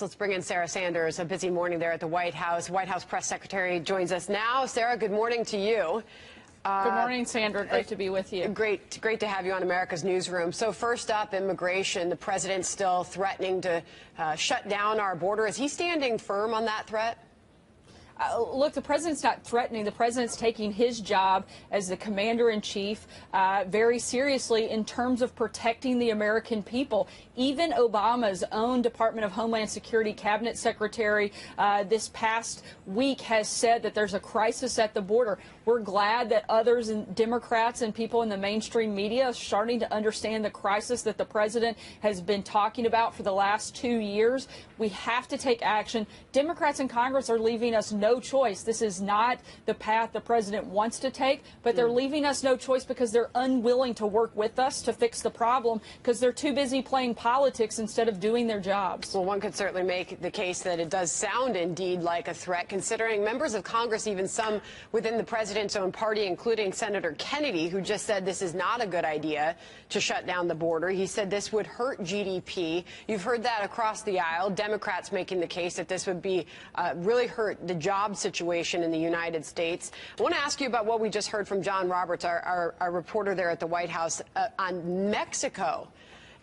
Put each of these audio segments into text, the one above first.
House. Let's bring in Sarah Sanders. A busy morning there at the White House. White House Press Secretary joins us now. Sarah, good morning to you. Good morning, Sandra. Great to be with you. Great to have you on America's Newsroom. So first up, immigration. The president's still threatening to shut down our border. Is he standing firm on that threat? Look, the president's not threatening. The president's taking his job as the commander-in-chief very seriously in terms of protecting the American people. Even Obama's own Department of Homeland Security cabinet secretary this past week has said that there's a crisis at the border. We're glad that others, and Democrats and people in the mainstream media, are starting to understand the crisis that the president has been talking about for the last 2 years. We have to take action. Democrats in Congress are leaving us no choice. This is not the path the president wants to take, but they're leaving us no choice because they're unwilling to work with us to fix the problem because they're too busy playing politics instead of doing their jobs. Well, one could certainly make the case that it does sound indeed like a threat, considering members of Congress, even some within the president's own party, including Senator Kennedy, who just said this is not a good idea to shut down the border. He said this would hurt GDP. You've heard that across the aisle. Democrats making the case that this would be really hurt the job situation in the United States. I want to ask you about what we just heard from John Roberts, our reporter there at the White House, on Mexico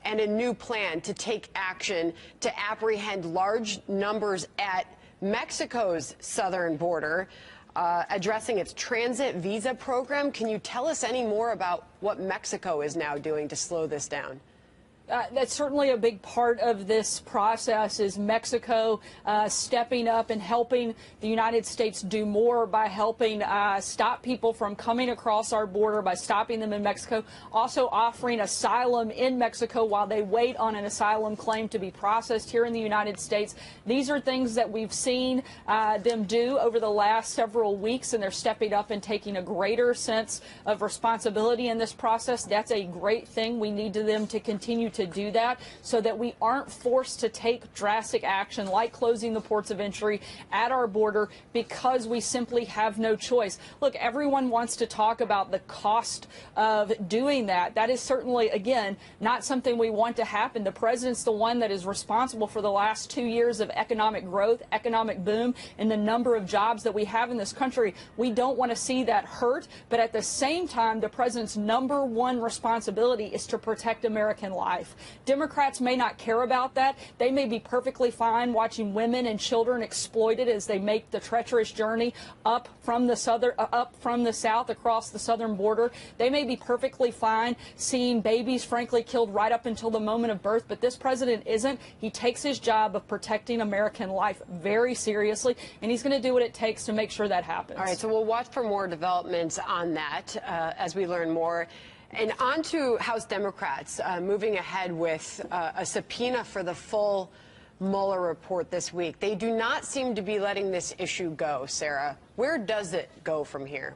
and a new plan to take action to apprehend large numbers at Mexico's southern border, addressing its transit visa program. Can you tell us any more about what Mexico is now doing to slow this down? That's certainly a big part of this process, is Mexico stepping up and helping the United States do more by helping stop people from coming across our border, by stopping them in Mexico, also offering asylum in Mexico while they wait on an asylum claim to be processed here in the United States. These are things that we've seen them do over the last several weeks, and they're stepping up and taking a greater sense of responsibility in this process. That's a great thing. We need them to continue to do that so that we aren't forced to take drastic action like closing the ports of entry at our border because we simply have no choice. Look, everyone wants to talk about the cost of doing that. That is certainly, again, not something we want to happen. The president's the one that is responsible for the last 2 years of economic growth, economic boom, and the number of jobs that we have in this country. We don't want to see that hurt, but at the same time, the president's #1 responsibility is to protect American life. Democrats may not care about that. They may be perfectly fine watching women and children exploited as they make the treacherous journey up from the south across the southern border. They may be perfectly fine seeing babies, frankly, killed right up until the moment of birth, but this president isn't. He takes his job of protecting American life very seriously, and he's going to do what it takes to make sure that happens. All right, so we'll watch for more developments on that as we learn more. And on to House Democrats moving ahead with a subpoena for the full Mueller report this week. They do not seem to be letting this issue go, Sarah. Where does it go from here?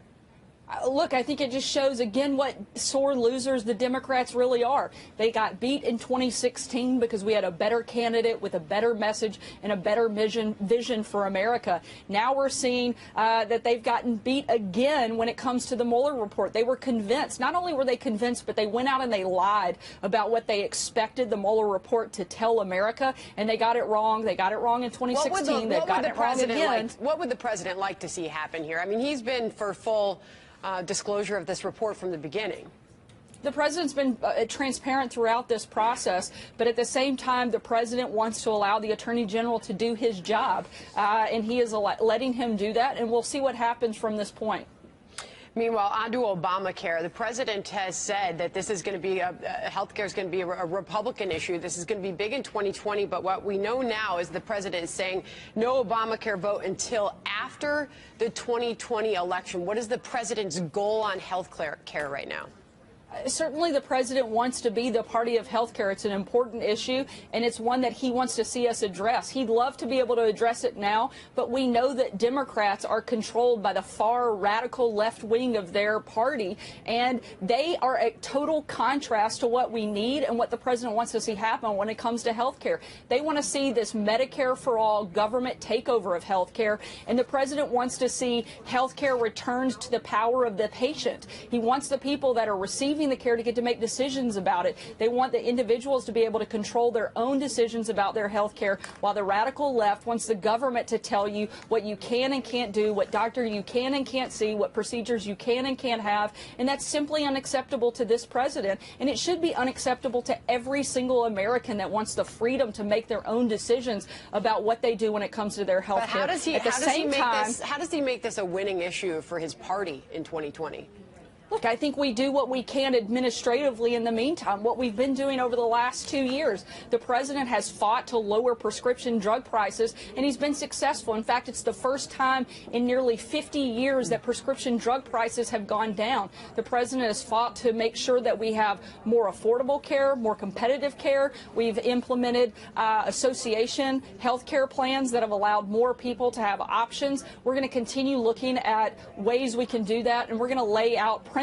Look, I think it just shows, again, what sore losers the Democrats really are. They got beat in 2016 because we had a better candidate with a better message and a better vision for America. Now we're seeing that they've gotten beat again when it comes to the Mueller report. They were convinced. Not only were they convinced, but they went out and they lied about what they expected the Mueller report to tell America, and they got it wrong. They got it wrong in 2016. They've gotten it wrong again. What would the president like to see happen here? I mean, he's been for full disclosure of this report from the beginning. The president's been transparent throughout this process, but at the same time, the president wants to allow the attorney general to do his job, and he is letting him do that, and we'll see what happens from this point. Meanwhile, on to Obamacare. The president has said that this is going to be health care is going to be a Republican issue. This is going to be big in 2020. But what we know now is the president is saying no Obamacare vote until after the 2020 election. What is the president's goal on health care right now? Certainly the president wants to be the party of health care. It's an important issue, and it's one that he wants to see us address. He'd love to be able to address it now, but we know that Democrats are controlled by the far radical left wing of their party, and they are a total contrast to what we need and what the president wants to see happen when it comes to health care. They want to see this Medicare for all government takeover of health care, and the president wants to see health care returned to the power of the patient. He wants the people that are receiving receiving the care to get to make decisions about it. They want the individuals to be able to control their own decisions about their health care, while the radical left wants the government to tell you what you can and can't do, what doctor you can and can't see, what procedures you can and can't have. And that's simply unacceptable to this president. And it should be unacceptable to every single American that wants the freedom to make their own decisions about what they do when it comes to their health care. How does he make this a winning issue for his party in 2020? Look, I think we do what we can administratively in the meantime, what we've been doing over the last 2 years. The president has fought to lower prescription drug prices, and he's been successful. In fact, it's the first time in nearly 50 years that prescription drug prices have gone down. The president has fought to make sure that we have more affordable care, more competitive care. We've implemented association health care plans that have allowed more people to have options. We're going to continue looking at ways we can do that, and we're going to lay out principles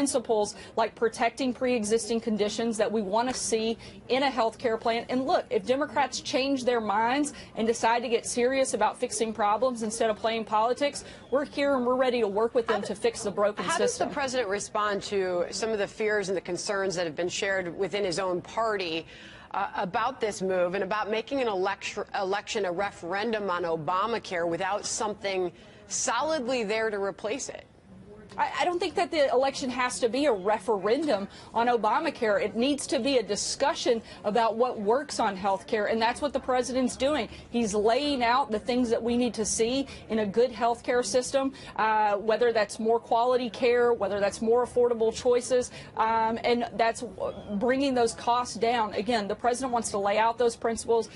like protecting pre-existing conditions that we want to see in a health care plan. And look, if Democrats change their minds and decide to get serious about fixing problems instead of playing politics, we're here and we're ready to work with them to fix the broken system. How does the president respond to some of the fears and the concerns that have been shared within his own party about this move and about making an election a referendum on Obamacare without something solidly there to replace it? I don't think that the election has to be a referendum on Obamacare. It needs to be a discussion about what works on health care, and that's what the president's doing. He's laying out the things that we need to see in a good health care system, whether that's more quality care, whether that's more affordable choices, and that's bringing those costs down. Again, the president wants to lay out those principles.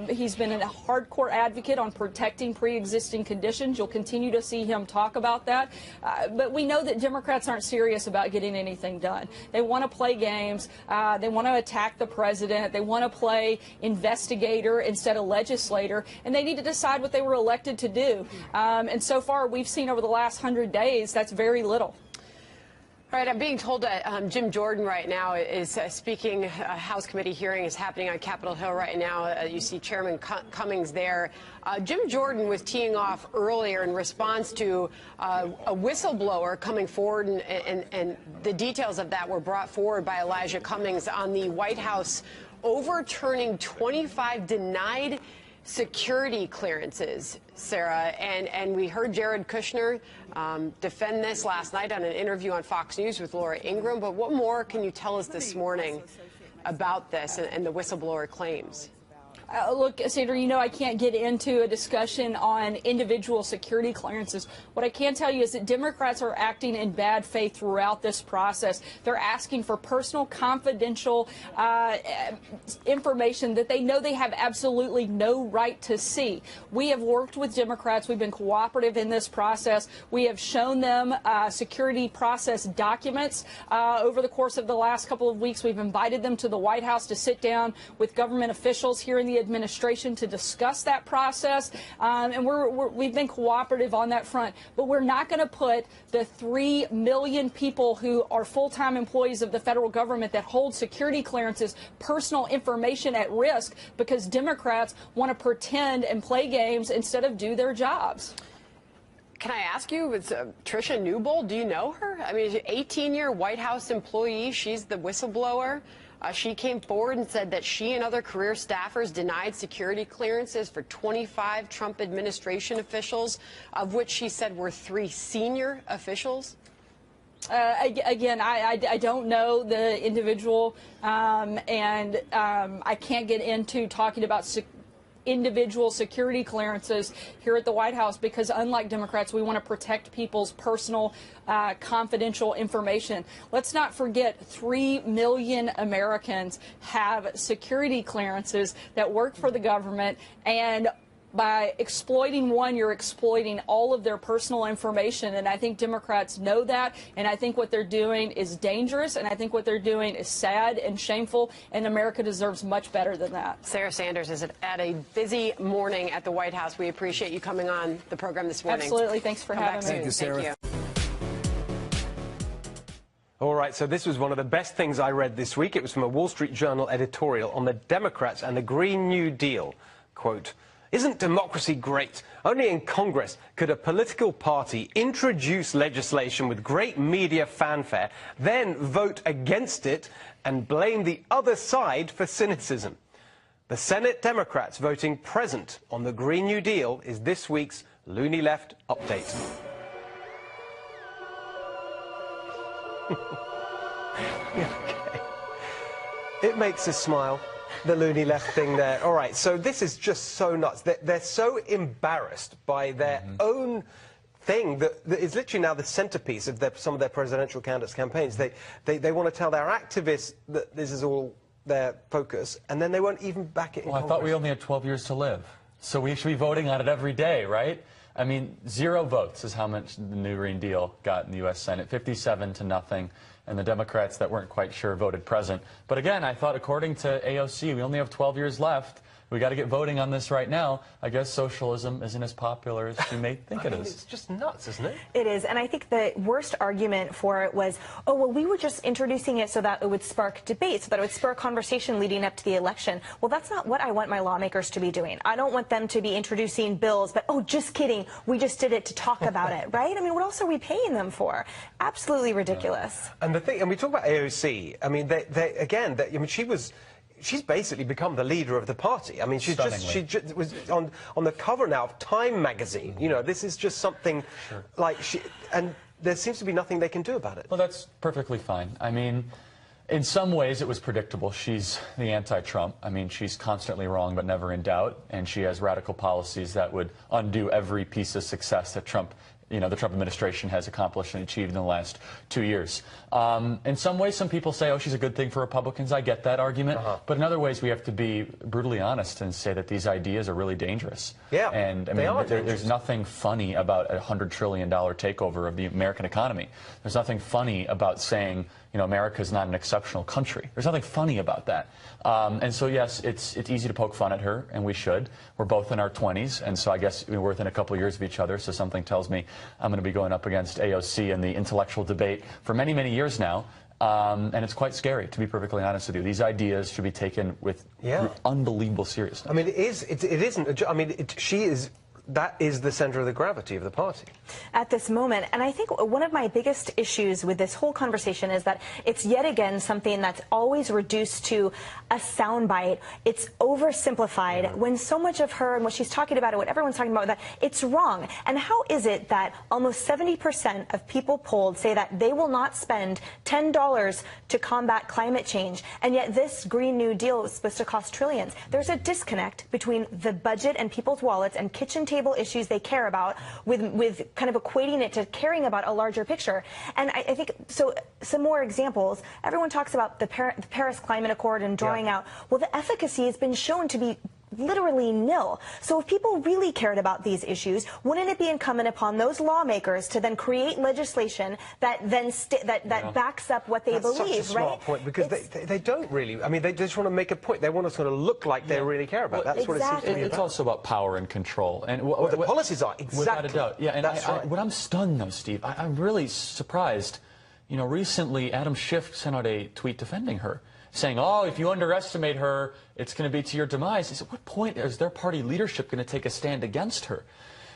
He's been a hardcore advocate on protecting pre-existing conditions. You'll continue to see him talk about that. But we know that Democrats aren't serious about getting anything done. They want to play games. They want to attack the president. They want to play investigator instead of legislator. And they need to decide what they were elected to do. And so far, we've seen over the last 100 days, that's very little. All right, I'm being told that Jim Jordan right now is speaking. A House committee hearing is happening on Capitol Hill right now. You see Chairman Cummings there. Jim Jordan was teeing off earlier in response to a whistleblower coming forward, and the details of that were brought forward by Elijah Cummings on the White House overturning 25 denied security clearances, Sarah, and we heard Jared Kushner defend this last night on an interview on Fox News with Laura Ingraham. But what more can you tell us this morning about this and the whistleblower claims? Look, Sandra, you know I can't get into a discussion on individual security clearances. What I can tell you is that Democrats are acting in bad faith throughout this process. They're asking for personal, confidential information that they know they have absolutely no right to see. We have worked with Democrats. We've been cooperative in this process. We have shown them security process documents over the course of the last couple of weeks. We've invited them to the White House to sit down with government officials here in the administration to discuss that process, and we've been cooperative on that front. But we're not going to put the 3 million people who are full-time employees of the federal government that hold security clearances, personal information at risk because Democrats want to pretend and play games instead of do their jobs. Can I ask you, it's Tricia Newbold, do you know her? I mean, 18-year White House employee, she's the whistleblower. She came forward and said that she and other career staffers denied security clearances for 25 Trump administration officials, of which she said were 3 senior officials. Again, I don't know the individual, and I can't get into talking about individual security clearances here at the White House because, unlike Democrats, we want to protect people's personal, confidential information. Let's not forget 3 million Americans have security clearances that work for the government, and by exploiting one, you're exploiting all of their personal information, and I think Democrats know that, and I think what they're doing is dangerous, and I think what they're doing is sad and shameful, and America deserves much better than that. Sarah Sanders is at a busy morning at the White House. We appreciate you coming on the program this morning. Absolutely. Thanks for having me. Thank you, Sarah. Thank you. All right, so this was one of the best things I read this week. It was from a Wall Street Journal editorial on the Democrats and the Green New Deal. Quote, Isn't democracy great? Only in Congress could a political party introduce legislation with great media fanfare, then vote against it and blame the other side for cynicism. The Senate Democrats voting present on the Green New Deal is this week's Loony Left update. Okay. It makes us smile. The Loony Left thing there. All right, so this is just so nuts. They're so embarrassed by their own thing that is literally now the centerpiece of some of their presidential candidates' campaigns. They want to tell their activists that this is all their focus, and then they won't even back it in Congress. I thought we only had 12 years to live, so we should be voting on it every day, right? I mean, 0 votes is how much the new Green Deal got in the U.S. Senate, 57 to nothing. And the Democrats that weren't quite sure voted present. But again, I thought according to AOC, we only have 12 years left. We got to get voting on this right now. I guess socialism isn't as popular as you may think it is. It's just nuts, isn't it? It is, and I think the worst argument for it was, oh, well, we were just introducing it so that it would spark debate, so that it would spur conversation leading up to the election. Well, that's not what I want my lawmakers to be doing. I don't want them to be introducing bills, but, oh, just kidding, we just did it to talk about it, right? I mean, what else are we paying them for? Absolutely ridiculous. And the thing, and we talk about AOC, I mean, she's basically become the leader of the party. I mean, she just was on the cover now of Time magazine. You know, this is just something like and there seems to be nothing they can do about it. Well, that's perfectly fine. I mean, in some ways it was predictable. She's the anti-Trump. I mean, she's constantly wrong but never in doubt, and she has radical policies that would undo every piece of success that the Trump administration has accomplished and achieved in the last 2 years. In some ways, some people say, oh, she's a good thing for Republicans. I get that argument. But in other ways, we have to be brutally honest and say that these ideas are really dangerous. Yeah, and I mean, there's nothing funny about a $100 trillion takeover of the American economy. There's nothing funny about saying, America's not an exceptional country. There's nothing funny about that. And so, yes, it's easy to poke fun at her, and we should. We're both in our 20s, and so I guess we're within a couple of years of each other, so something tells me I'm going to be going up against AOC in the intellectual debate for many, many years now. And it's quite scary, to be perfectly honest with you. These ideas should be taken with unbelievable seriousness. I mean, it isn't. I mean, that is the center of the gravity of the party at this moment. And I think one of my biggest issues with this whole conversation is that it's yet again something that's always reduced to a soundbite. It's oversimplified when so much of her and what she's talking about and what everyone's talking about, that it's wrong. And how is it that almost 70% of people polled say that they will not spend $10 to combat climate change, and yet this Green New Deal is supposed to cost trillions? There's a disconnect between the budget and people's wallets and kitchen table issues they care about with kind of equating it to caring about a larger picture. And I think, so some more examples. Everyone talks about the Paris Climate Accord and drawing out. Well, the efficacy has been shown to be literally nil. So if people really cared about these issues, wouldn't it be incumbent upon those lawmakers to then create legislation that then backs up what they believe, That's such a smart point, because they don't really. I mean, they just want to make a point. They want to sort of look like they really care about. That's what it seems to be. It's also about power and control, and the policies are exactly. Without a doubt. Yeah, and that's right. What I'm stunned though, Steve, I'm really surprised. Recently Adam Schiff sent out a tweet defending her, saying, oh, if you underestimate her, it's going to be to your demise. He said, what point is their party leadership going to take a stand against her?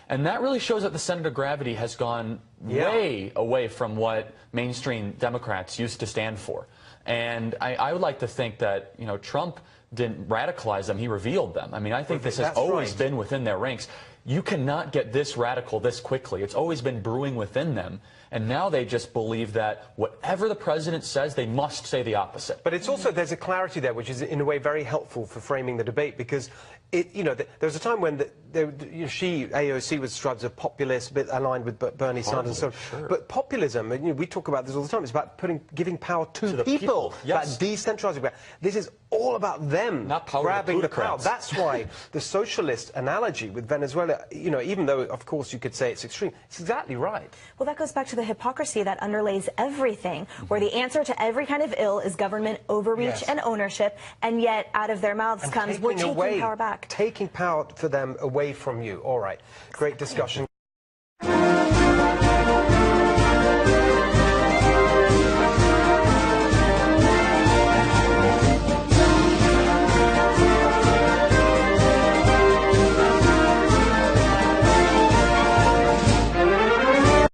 And that really shows that the center of gravity has gone way away from what mainstream Democrats used to stand for. And I would like to think that, Trump didn't radicalize them, he revealed them. I mean, I think this has always been within their ranks. You cannot get this radical this quickly. It's always been brewing within them. And now they just believe that whatever the president says, they must say the opposite. But it's also, there's a clarity there, which is in a way very helpful for framing the debate, because there was a time when AOC was described as a populist, a bit aligned with Bernie Sanders and so on. Sure. But populism, we talk about this all the time, it's about giving power to the people. Yes. About decentralizing power. This is all about them grabbing the power. That's why the socialist analogy with Venezuela, even though, of course, you could say it's extreme, it's exactly right. Well, that goes back to the hypocrisy that underlays everything, where the answer to every kind of ill is government overreach and ownership, and yet out of their mouths comes, we're taking power back. Taking power for them away from you. All right. Great discussion.